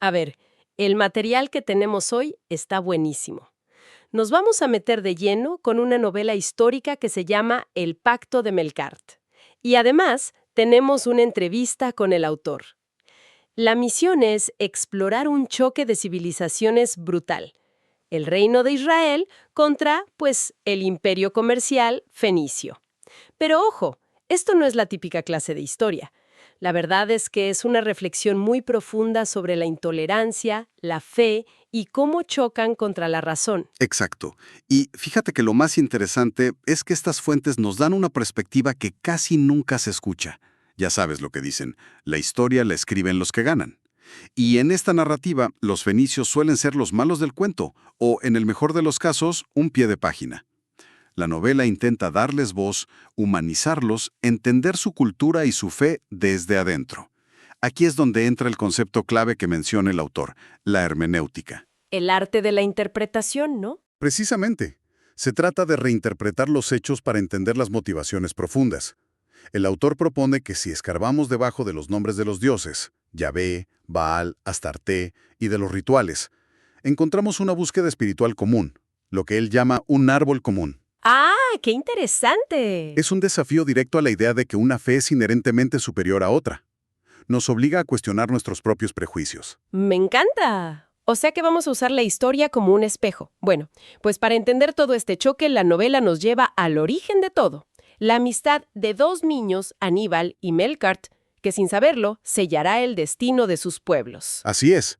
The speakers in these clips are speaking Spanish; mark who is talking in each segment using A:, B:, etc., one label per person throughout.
A: A ver, el material que tenemos hoy está buenísimo. Nos vamos a meter de lleno con una novela histórica que se llama El Pacto de Melkart. Y además, tenemos una entrevista con el autor. La misión es explorar un choque de civilizaciones brutal. El reino de Israel contra, pues, el imperio comercial fenicio. Pero ojo, esto no es la típica clase de historia. La verdad es que es una reflexión muy profunda sobre la intolerancia, la fe y cómo chocan contra la razón.
B: Exacto. Y fíjate que lo más interesante es que estas fuentes nos dan una perspectiva que casi nunca se escucha. Ya sabes lo que dicen, la historia la escriben los que ganan. Y en esta narrativa, los fenicios suelen ser los malos del cuento, o en el mejor de los casos, un pie de página. La novela intenta darles voz, humanizarlos, entender su cultura y su fe desde adentro. Aquí es donde entra el concepto clave que menciona el autor, la hermenéutica.
A: El arte de la interpretación, ¿no?
B: Precisamente, se trata de reinterpretar los hechos para entender las motivaciones profundas. El autor propone que si escarbamos debajo de los nombres de los dioses, Yahvé, Baal, Astarte, y de los rituales, encontramos una búsqueda espiritual común, lo que él llama un árbol común.
A: ¡Ah, qué interesante!
B: Es un desafío directo a la idea de que una fe es inherentemente superior a otra. Nos obliga a cuestionar nuestros propios prejuicios.
A: ¡Me encanta! O sea que vamos a usar la historia como un espejo. Bueno, pues para entender todo este choque, la novela nos lleva al origen de todo. La amistad de dos niños, Aníbal y Melkart, que sin saberlo, sellará el destino de sus pueblos.
B: Así es.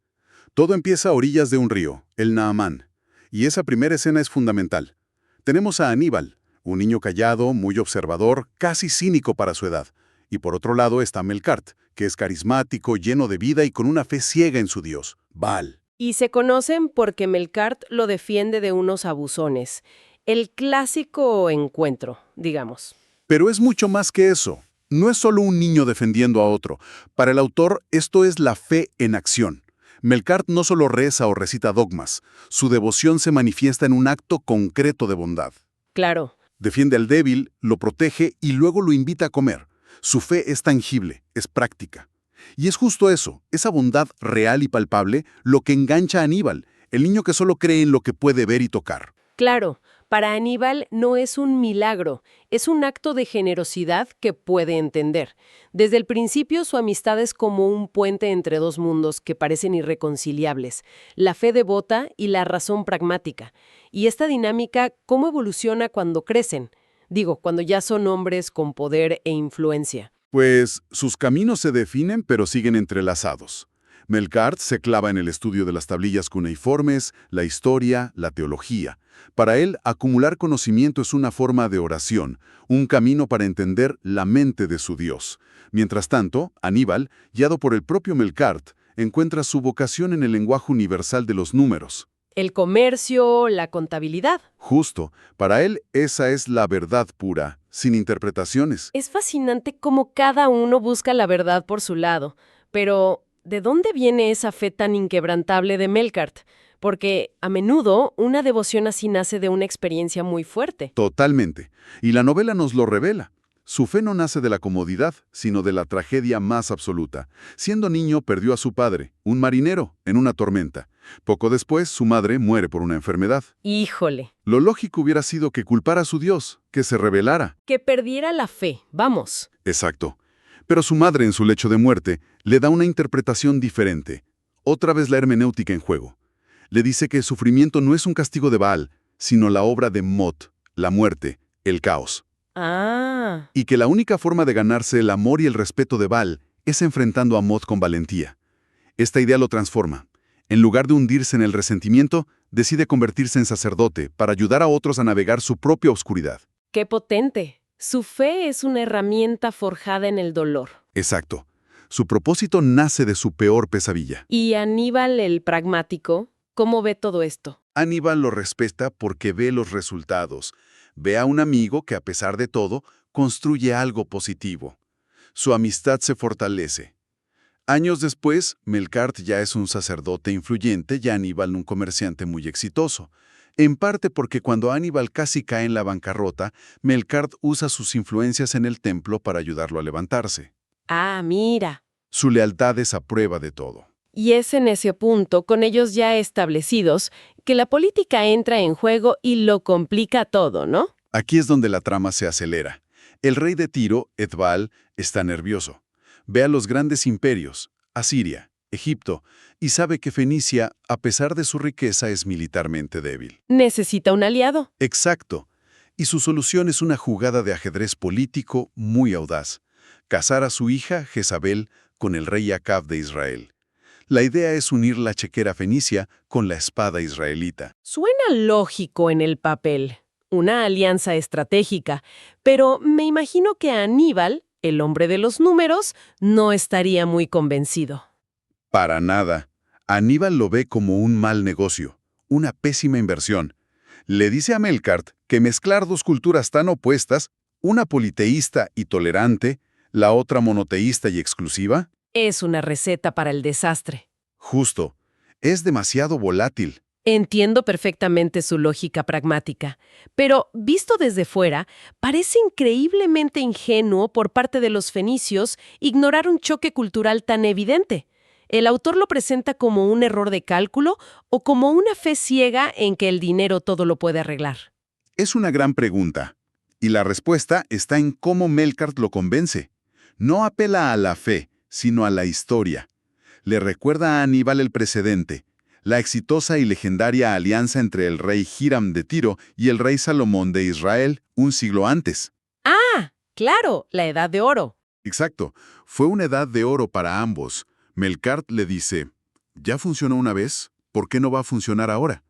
B: Todo empieza a orillas de un río, el Naamán. Y esa primera escena es fundamental. Tenemos a Aníbal, un niño callado, muy observador, casi cínico para su edad. Y por otro lado está Melkart, que es carismático, lleno de vida y con una fe ciega en su dios, Baal.
A: Y se conocen porque Melkart lo defiende de unos abusones. El clásico encuentro, digamos.
B: Pero es mucho más que eso. No es solo un niño defendiendo a otro. Para el autor, esto es la fe en acción. Melkart no solo reza o recita dogmas, su devoción se manifiesta en un acto concreto de bondad.
A: Claro.
B: Defiende al débil, lo protege y luego lo invita a comer. Su fe es tangible, es práctica. Y es justo eso, esa bondad real y palpable, lo que engancha a Aníbal, el niño que solo cree en lo que puede ver y tocar.
A: Claro, para Aníbal no es un milagro, es un acto de generosidad que puede entender. Desde el principio su amistad es como un puente entre dos mundos que parecen irreconciliables, la fe devota y la razón pragmática. Y esta dinámica, ¿cómo evoluciona cuando crecen? Digo, cuando ya son hombres con poder e influencia.
B: Pues sus caminos se definen pero siguen entrelazados. Melkart se clava en el estudio de las tablillas cuneiformes, la historia, la teología. Para él, acumular conocimiento es una forma de oración, un camino para entender la mente de su Dios. Mientras tanto, Aníbal, guiado por el propio Melkart, encuentra su vocación en el lenguaje universal de los números.
A: El comercio, la contabilidad.
B: Justo, para él esa es la verdad pura, sin interpretaciones.
A: Es fascinante cómo cada uno busca la verdad por su lado, pero ¿de dónde viene esa fe tan inquebrantable de Melkart? Porque a menudo una devoción así nace de una experiencia muy fuerte.
B: Totalmente. Y la novela nos lo revela. Su fe no nace de la comodidad, sino de la tragedia más absoluta. Siendo niño perdió a su padre, un marinero, en una tormenta. Poco después, su madre muere por una enfermedad.
A: Híjole.
B: Lo lógico hubiera sido que culpara a su Dios, que se rebelara.
A: Que perdiera la fe, vamos.
B: Exacto. Pero su madre, en su lecho de muerte, le da una interpretación diferente. Otra vez la hermenéutica en juego. Le dice que el sufrimiento no es un castigo de Baal, sino la obra de Mot, la muerte, el caos.
A: Ah.
B: Y que la única forma de ganarse el amor y el respeto de Baal es enfrentando a Mot con valentía. Esta idea lo transforma. En lugar de hundirse en el resentimiento, decide convertirse en sacerdote para ayudar a otros a navegar su propia oscuridad.
A: ¡Qué potente! Su fe es una herramienta forjada en el dolor.
B: Exacto. Su propósito nace de su peor pesadilla.
A: ¿Y Aníbal el pragmático? ¿Cómo ve todo esto?
B: Aníbal lo respeta porque ve los resultados. Ve a un amigo que, a pesar de todo, construye algo positivo. Su amistad se fortalece. Años después, Melkart ya es un sacerdote influyente y Aníbal un comerciante muy exitoso. En parte porque cuando Aníbal casi cae en la bancarrota, Melkart usa sus influencias en el templo para ayudarlo a levantarse.
A: Ah, mira.
B: Su lealtad es a prueba de todo.
A: Y es en ese punto, con ellos ya establecidos, que la política entra en juego y lo complica todo, ¿no?
B: Aquí es donde la trama se acelera. El rey de Tiro, Etbal, está nervioso. Ve a los grandes imperios, Asiria, Egipto, y sabe que Fenicia, a pesar de su riqueza, es militarmente débil.
A: Necesita un aliado.
B: Exacto. Y su solución es una jugada de ajedrez político muy audaz. Casar a su hija, Jezabel, con el rey Acab de Israel. La idea es unir la chequera fenicia con la espada israelita.
A: Suena lógico en el papel, una alianza estratégica, pero me imagino que Aníbal, el hombre de los números, no estaría muy convencido.
B: Para nada. Aníbal lo ve como un mal negocio, una pésima inversión. Le dice a Melkart que mezclar dos culturas tan opuestas, una politeísta y tolerante, la otra monoteísta y exclusiva,
A: Es una receta para el desastre.
B: justo, es demasiado volátil.
A: Entiendo perfectamente su lógica pragmática, pero visto desde fuera, parece increíblemente ingenuo por parte de los fenicios ignorar un choque cultural tan evidente. ¿El autor lo presenta como un error de cálculo o como una fe ciega en que el dinero todo lo puede arreglar?
B: Es una gran pregunta, y la respuesta está en cómo Melkart lo convence. No apela a la fe, sino a la historia. Le recuerda a Aníbal el precedente, la exitosa y legendaria alianza entre el rey Hiram de Tiro y el rey Salomón de Israel un siglo antes.
A: ¡Ah! Claro, la Edad de Oro.
B: Exacto, fue una edad de oro para ambos. Melkart le dice, ¿ya funcionó una vez? ¿Por qué no va a funcionar ahora?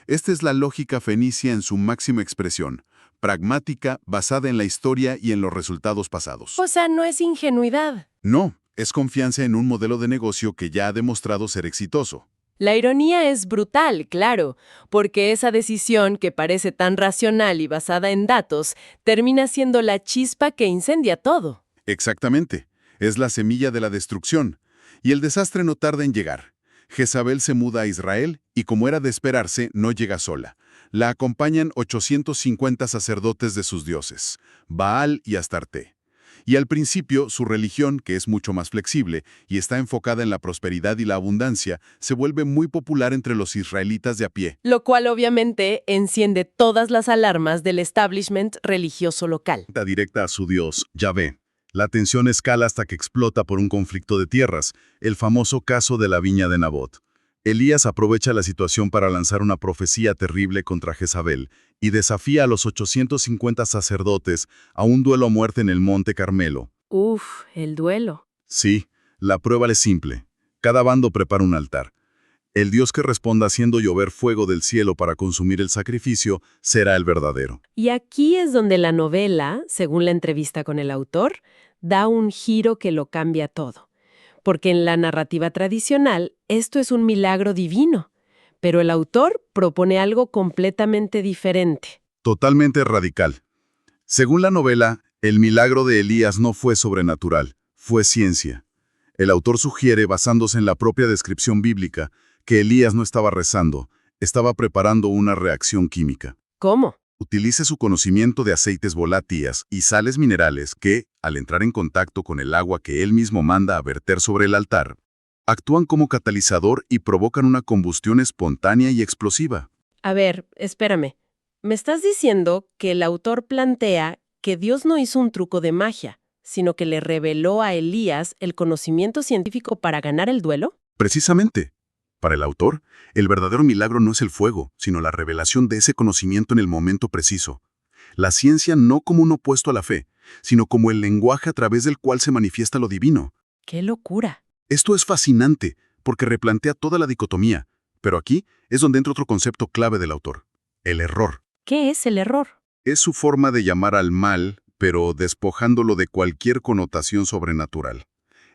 B: Esta es la lógica fenicia en su máxima expresión, pragmática, basada en la historia y en los resultados pasados.
A: O sea, no es ingenuidad.
B: No, es confianza en un modelo de negocio que ya ha demostrado ser exitoso.
A: La ironía es brutal, claro, porque esa decisión que parece tan racional y basada en datos termina siendo la chispa que incendia todo.
B: Exactamente, es la semilla de la destrucción. Y el desastre no tarda en llegar. Jezabel se muda a Israel y, como era de esperarse, no llega sola. La acompañan 850 sacerdotes de sus dioses, Baal y Astarte. Y al principio, su religión, que es mucho más flexible y está enfocada en la prosperidad y la abundancia, se vuelve muy popular entre los israelitas de a pie.
A: Lo cual obviamente enciende todas las alarmas del establishment religioso local.
B: Directa a su dios, Yahvé. La tensión escala hasta que explota por un conflicto de tierras, el famoso caso de la viña de Nabot. Elías aprovecha la situación para lanzar una profecía terrible contra Jezabel y desafía a los 850 sacerdotes a un duelo a muerte en el Monte Carmelo.
A: Uf, el duelo.
B: Sí, la prueba es simple. Cada bando prepara un altar. El Dios que responda haciendo llover fuego del cielo para consumir el sacrificio será el verdadero.
A: Y aquí es donde la novela, según la entrevista con el autor, da un giro que lo cambia todo. Porque en la narrativa tradicional, esto es un milagro divino, pero el autor propone algo completamente diferente.
B: Totalmente radical. Según la novela, el milagro de Elías no fue sobrenatural, fue ciencia. El autor sugiere, basándose en la propia descripción bíblica, que Elías no estaba rezando, estaba preparando una reacción química.
A: ¿Cómo?
B: Utilice su conocimiento de aceites volátiles y sales minerales que, al entrar en contacto con el agua que él mismo manda a verter sobre el altar, actúan como catalizador y provocan una combustión espontánea y explosiva.
A: A ver, espérame. ¿Me estás diciendo que el autor plantea que Dios no hizo un truco de magia, sino que le reveló a Elías el conocimiento científico para ganar el duelo?
B: Precisamente. Para el autor, el verdadero milagro no es el fuego, sino la revelación de ese conocimiento en el momento preciso. La ciencia no como un opuesto a la fe, sino como el lenguaje a través del cual se manifiesta lo divino.
A: ¡Qué locura!
B: Esto es fascinante, porque replantea toda la dicotomía, pero aquí es donde entra otro concepto clave del autor, el error.
A: ¿Qué es el error?
B: Es su forma de llamar al mal, pero despojándolo de cualquier connotación sobrenatural.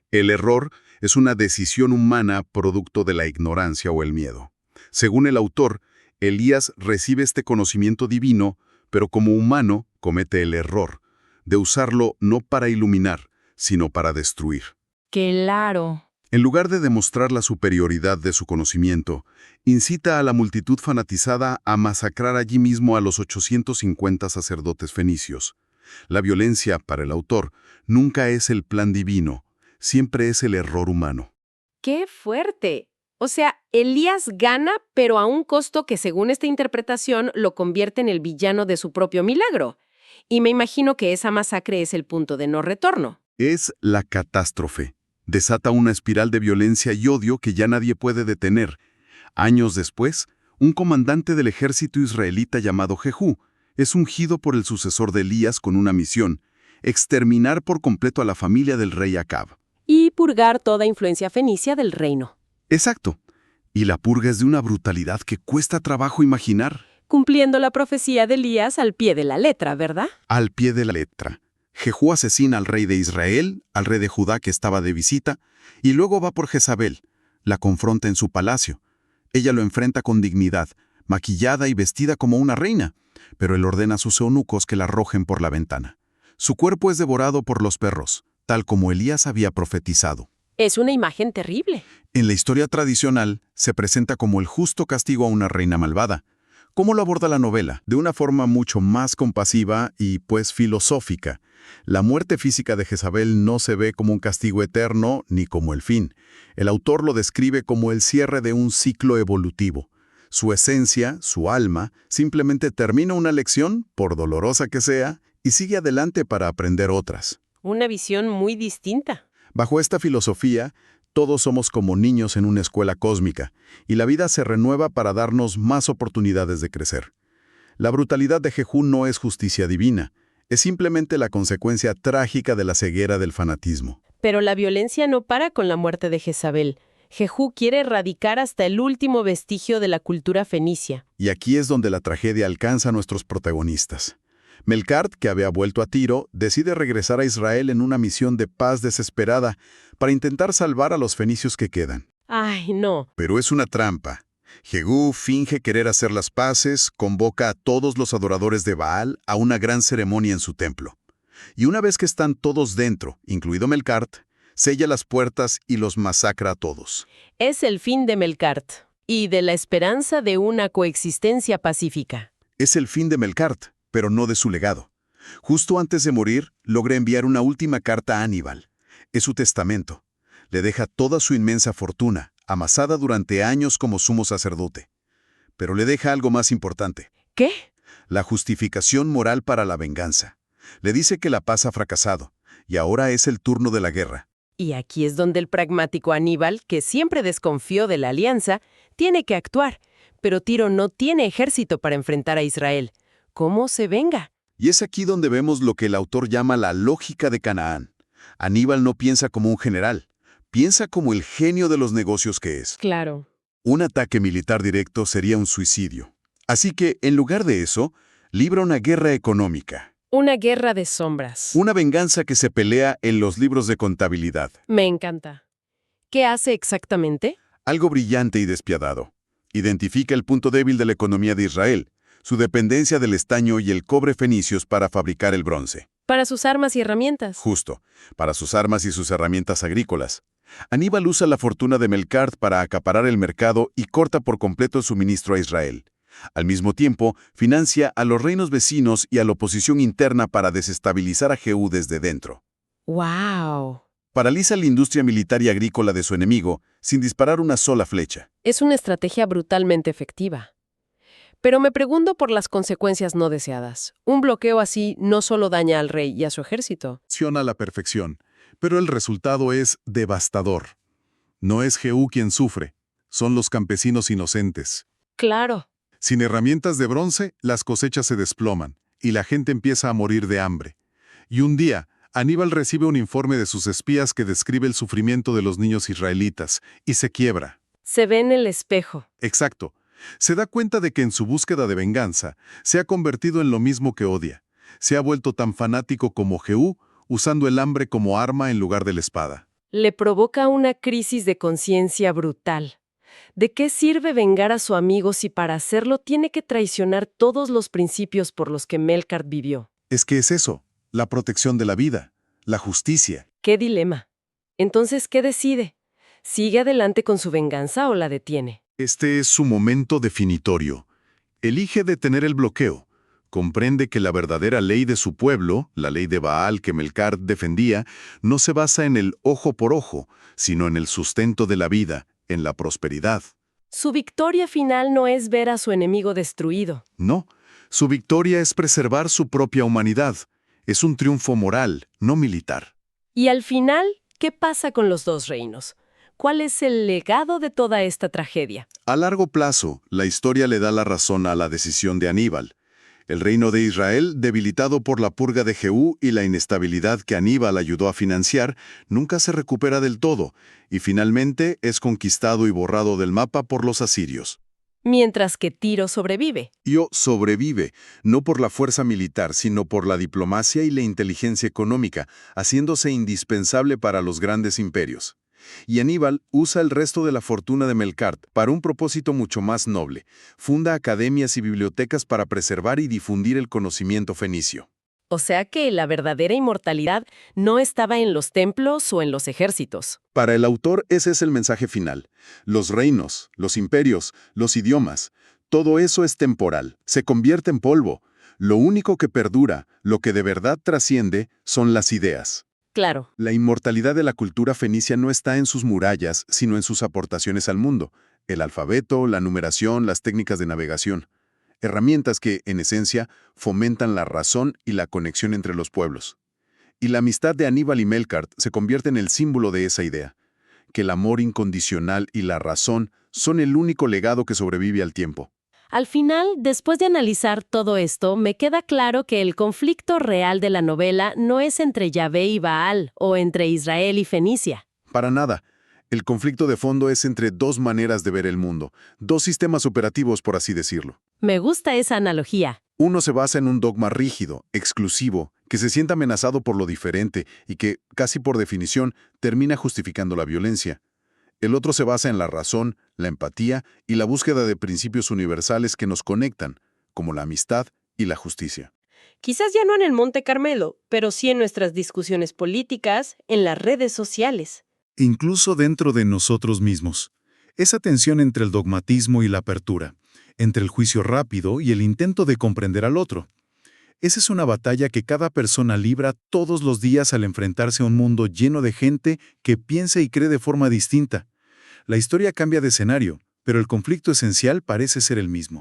B: El error es una decisión humana producto de la ignorancia o el miedo. Según el autor, Elías recibe este conocimiento divino, pero como humano comete el error de usarlo no para iluminar, sino para destruir.
A: Claro.
B: En lugar de demostrar la superioridad de su conocimiento, incita a la multitud fanatizada a masacrar allí mismo a los 850 sacerdotes fenicios. La violencia, para el autor, nunca es el plan divino, siempre es el error humano.
A: ¡Qué fuerte! O sea, Elías gana, pero a un costo que, según esta interpretación, lo convierte en el villano de su propio milagro. Y me imagino que esa masacre es el punto de no retorno.
B: Es la catástrofe. Desata una espiral de violencia y odio que ya nadie puede detener. Años después, un comandante del ejército israelita llamado Jehú es ungido por el sucesor de Elías con una misión: exterminar por completo a la familia del rey Acab.
A: Y purgar toda influencia fenicia del reino.
B: Exacto. Y la purga es de una brutalidad que cuesta trabajo imaginar.
A: Cumpliendo la profecía de Elías al pie de la letra, ¿verdad?
B: Al pie de la letra. Jehú asesina al rey de Israel, al rey de Judá que estaba de visita, y luego va por Jezabel. La confronta en su palacio. Ella lo enfrenta con dignidad, maquillada y vestida como una reina, pero él ordena a sus eunucos que la arrojen por la ventana. Su cuerpo es devorado por los perros, tal como Elías había profetizado.
A: Es una imagen terrible.
B: En la historia tradicional, se presenta como el justo castigo a una reina malvada. ¿Cómo lo aborda la novela? De una forma mucho más compasiva y, pues, filosófica. La muerte física de Jezabel no se ve como un castigo eterno ni como el fin. El autor lo describe como el cierre de un ciclo evolutivo. Su esencia, su alma, simplemente termina una lección, por dolorosa que sea, y sigue adelante para aprender otras.
A: Una visión muy distinta.
B: Bajo esta filosofía, todos somos como niños en una escuela cósmica, y la vida se renueva para darnos más oportunidades de crecer. La brutalidad de Jehú no es justicia divina, es simplemente la consecuencia trágica de la ceguera del fanatismo.
A: Pero la violencia no para con la muerte de Jezabel. Jehú quiere erradicar hasta el último vestigio de la cultura fenicia.
B: Y aquí es donde la tragedia alcanza a nuestros protagonistas. Melkart, que había vuelto a Tiro, decide regresar a Israel en una misión de paz desesperada para intentar salvar a los fenicios que quedan.
A: ¡Ay, no!
B: Pero es una trampa. Jehú finge querer hacer las paces, convoca a todos los adoradores de Baal a una gran ceremonia en su templo. Y una vez que están todos dentro, incluido Melkart, sella las puertas y los masacra a todos.
A: Es el fin de Melkart y de la esperanza de una coexistencia pacífica.
B: Es el fin de Melkart, pero no de su legado. Justo antes de morir, logra enviar una última carta a Aníbal. Es su testamento. Le deja toda su inmensa fortuna, amasada durante años como sumo sacerdote. Pero le deja algo más importante.
A: ¿Qué?
B: La justificación moral para la venganza. Le dice que la paz ha fracasado, y ahora es el turno de la guerra.
A: Y aquí es donde el pragmático Aníbal, que siempre desconfió de la alianza, tiene que actuar. Pero Tiro no tiene ejército para enfrentar a Israel. ¿Cómo se venga?
B: Y es aquí donde vemos lo que el autor llama la lógica de Canaán. Aníbal no piensa como un general, piensa como el genio de los negocios que es.
A: Claro.
B: Un ataque militar directo sería un suicidio. Así que, en lugar de eso, libra una guerra económica.
A: Una guerra de sombras.
B: Una venganza que se pelea en los libros de contabilidad.
A: Me encanta. ¿Qué hace exactamente?
B: Algo brillante y despiadado. Identifica el punto débil de la economía de Israel, su dependencia del estaño y el cobre fenicios para fabricar el bronce.
A: Para sus armas y herramientas.
B: Justo, para sus armas y sus herramientas agrícolas. Aníbal usa la fortuna de Melkart para acaparar el mercado y corta por completo el suministro a Israel. Al mismo tiempo, financia a los reinos vecinos y a la oposición interna para desestabilizar a Jehú desde dentro.
A: ¡Wow!
B: Paraliza la industria militar y agrícola de su enemigo sin disparar una sola flecha.
A: Es una estrategia brutalmente efectiva. Pero me pregunto por las consecuencias no deseadas. Un bloqueo así no solo daña al rey y a su ejército.
B: Funciona a la perfección, pero el resultado es devastador. No es Jehú quien sufre, son los campesinos inocentes.
A: Claro.
B: Sin herramientas de bronce, las cosechas se desploman y la gente empieza a morir de hambre. Y un día, Aníbal recibe un informe de sus espías que describe el sufrimiento de los niños israelitas y se quiebra.
A: Se ve en el espejo.
B: Exacto. Se da cuenta de que en su búsqueda de venganza se ha convertido en lo mismo que odia. Se ha vuelto tan fanático como Jehú, usando el hambre como arma en lugar de la espada.
A: Le provoca una crisis de conciencia brutal. ¿De qué sirve vengar a su amigo si para hacerlo tiene que traicionar todos los principios por los que Melkart vivió?
B: Es que es eso, la protección de la vida, la justicia.
A: ¡Qué dilema! Entonces, ¿qué decide? ¿Sigue adelante con su venganza o la detiene?
B: Este es su momento definitorio. Elige detener el bloqueo, Comprende que la verdadera ley de su pueblo, la ley de Baal que Melcar defendía, no se basa en el ojo por ojo, sino en el sustento de la vida, en la prosperidad.
A: Su victoria final no es ver a su enemigo destruido.
B: No, su victoria es preservar su propia humanidad. Es un triunfo moral, no militar.
A: Y al final, ¿qué pasa con los dos reinos? ¿Cuál es el legado de toda esta tragedia?
B: A largo plazo, la historia le da la razón a la decisión de Aníbal. El reino de Israel, debilitado por la purga de Jehú y la inestabilidad que Aníbal ayudó a financiar, nunca se recupera del todo, y finalmente es conquistado y borrado del mapa por los asirios.
A: Mientras que Tiro sobrevive.
B: Io sobrevive, no por la fuerza militar, sino por la diplomacia y la inteligencia económica, haciéndose indispensable para los grandes imperios. Y Aníbal usa el resto de la fortuna de Melkart para un propósito mucho más noble. Funda academias y bibliotecas para preservar y difundir el conocimiento fenicio.
A: O sea que la verdadera inmortalidad no estaba en los templos o en los ejércitos.
B: Para el autor ese es el mensaje final. Los reinos, los imperios, los idiomas, todo eso es temporal, se convierte en polvo. Lo único que perdura, lo que de verdad trasciende, son las ideas.
A: Claro.
B: La inmortalidad de la cultura fenicia no está en sus murallas, sino en sus aportaciones al mundo. El alfabeto, la numeración, las técnicas de navegación. Herramientas que, en esencia, fomentan la razón y la conexión entre los pueblos. Y la amistad de Aníbal y Melkart se convierte en el símbolo de esa idea, que el amor incondicional y la razón son el único legado que sobrevive al tiempo.
A: Al final, después de analizar todo esto, me queda claro que el conflicto real de la novela no es entre Yahvé y Baal o entre Israel y Fenicia.
B: Para nada. El conflicto de fondo es entre dos maneras de ver el mundo, dos sistemas operativos, por así decirlo.
A: Me gusta esa analogía.
B: Uno se basa en un dogma rígido, exclusivo, que se siente amenazado por lo diferente y que, casi por definición, termina justificando la violencia. El otro se basa en la razón, la empatía y la búsqueda de principios universales que nos conectan, como la amistad y la justicia.
A: Quizás ya no en el Monte Carmelo, pero sí en nuestras discusiones políticas, en las redes sociales.
C: Incluso dentro de nosotros mismos. Esa tensión entre el dogmatismo y la apertura, entre el juicio rápido y el intento de comprender al otro. Esa es una batalla que cada persona libra todos los días al enfrentarse a un mundo lleno de gente que piensa y cree de forma distinta. La historia cambia de escenario, pero el conflicto esencial parece ser el mismo.